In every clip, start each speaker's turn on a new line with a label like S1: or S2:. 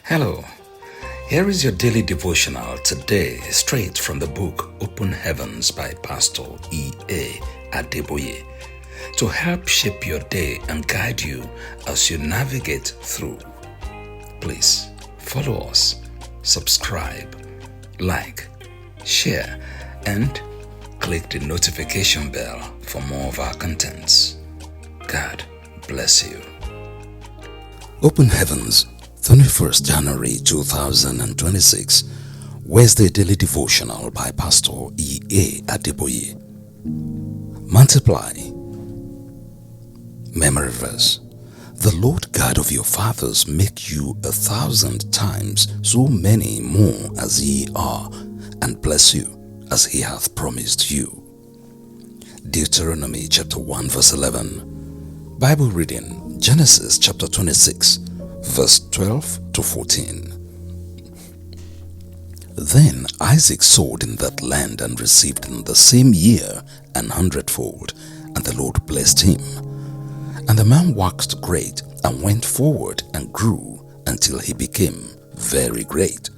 S1: Hello, here is your daily devotional today, straight from the book Open Heavens by Pastor E.A. Adeboye, to help shape your day and guide you as you navigate through. Please follow us, subscribe, like, share, and click the notification bell for more of our contents. God bless you. Open Heavens, 21st January 2026, Wednesday Daily Devotional by Pastor E.A. Adeboye. Multiply. Memory verse. The Lord God of your fathers make you 1,000 times so many more as ye are, and bless you as he hath promised you. Deuteronomy chapter 1 verse 11. Bible reading, Genesis chapter 26 verse 12 to 14. Then Isaac sowed in that land and received in the same year 100-fold, and the Lord blessed him. And the man waxed great and went forward and grew until he became very great.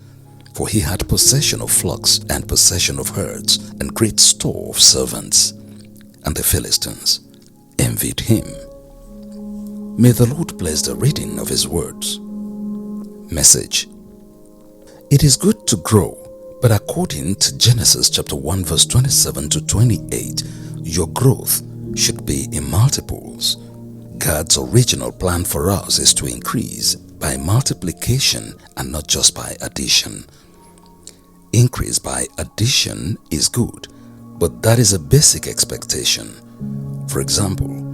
S1: For he had possession of flocks and possession of herds and great store of servants. And the Philistines envied him. May the Lord bless the reading of his words. Message. It is good to grow, but according to Genesis chapter 1 verse 27 to 28, your growth should be in multiples. God's original plan for us is to increase by multiplication and not just by addition. Increase by addition is good, but that is a basic expectation. For example,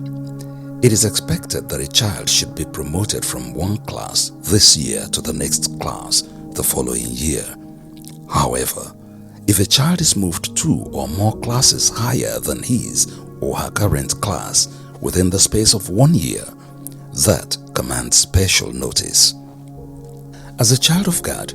S1: it is expected that a child should be promoted from one class this year to the next class the following year. However, if a child is moved 2 or more classes higher than his or her current class within the space of 1 year, that commands special notice. As a child of God,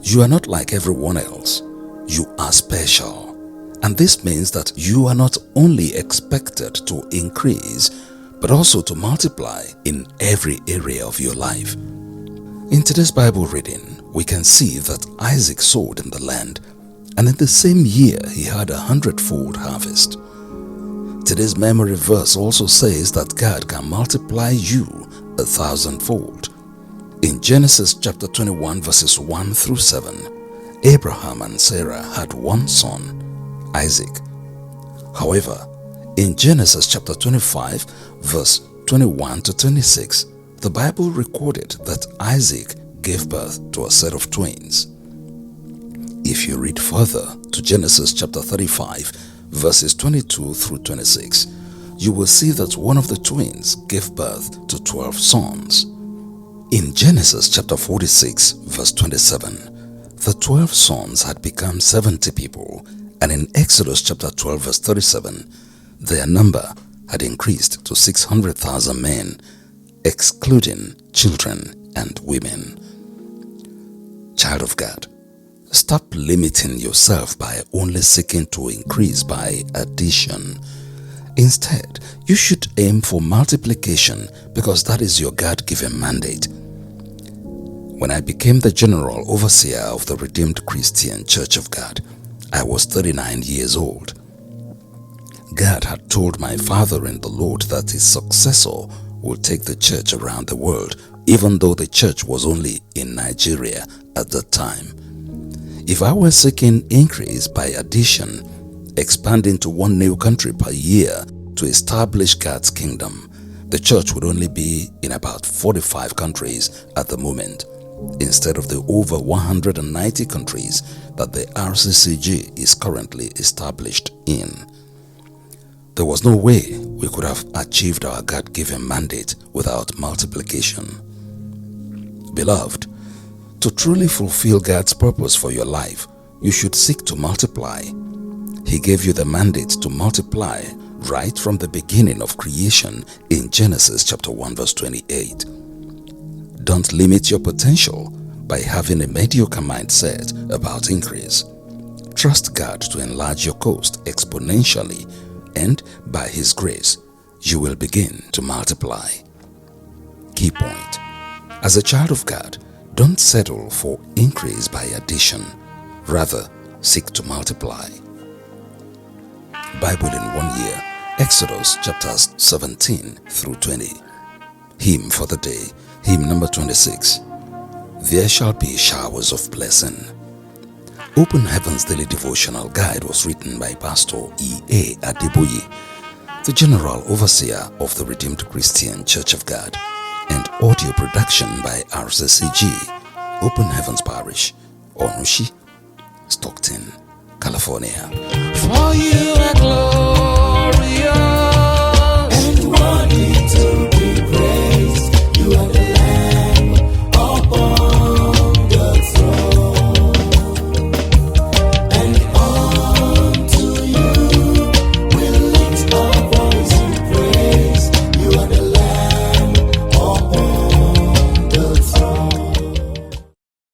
S1: you are not like everyone else. You are special. And this means that you are not only expected to increase, but also to multiply in every area of your life. In today's Bible reading, we can see that Isaac sowed in the land, and in the same year he had 100-fold harvest. Today's memory verse also says that God can multiply you 1,000-fold. In Genesis chapter 21 verses 1 through 7, Abraham and Sarah had one son, Isaac. However, in Genesis chapter 25 verse 21 to 26, the Bible recorded that Isaac gave birth to a set of twins. If you read further to Genesis chapter 35 verses 22 through 26, you will see that one of the twins gave birth to 12 sons. In Genesis chapter 46 verse 27, the 12 sons had become 70 people, and in Exodus chapter 12 verse 37, their number had increased to 600,000 men, excluding children and women. Child of God, stop limiting yourself by only seeking to increase by addition. Instead, you should aim for multiplication because that is your God-given mandate. When I became the general overseer of the Redeemed Christian Church of God, I was 39 years old. God had told my father in the Lord that his successor would take the church around the world, even though the church was only in Nigeria at that time. If I were seeking increase by addition, expanding to one new country per year to establish God's kingdom, the church would only be in about 45 countries at the moment, instead of the over 190 countries that the RCCG is currently established in. There was no way we could have achieved our God-given mandate without multiplication. Beloved, to truly fulfill God's purpose for your life, you should seek to multiply. He gave you the mandate to multiply right from the beginning of creation in Genesis chapter 1 verse 28. Don't limit your potential by having a mediocre mindset about increase. Trust God to enlarge your coast exponentially, and by His grace, you will begin to multiply. Key point. As a child of God, Don't settle for increase by addition. Rather, seek to multiply. Bible in 1 year. Exodus chapters 17 through 20. Hymn for the day. Hymn number 26. There shall be showers of blessing. Open Heaven's Daily Devotional Guide was written by Pastor E.A. Adeboye, the General Overseer of the Redeemed Christian Church of God, and audio production by RCCG, Open Heavens Parish, Orunshi, Stockton, California.
S2: For you are glorious.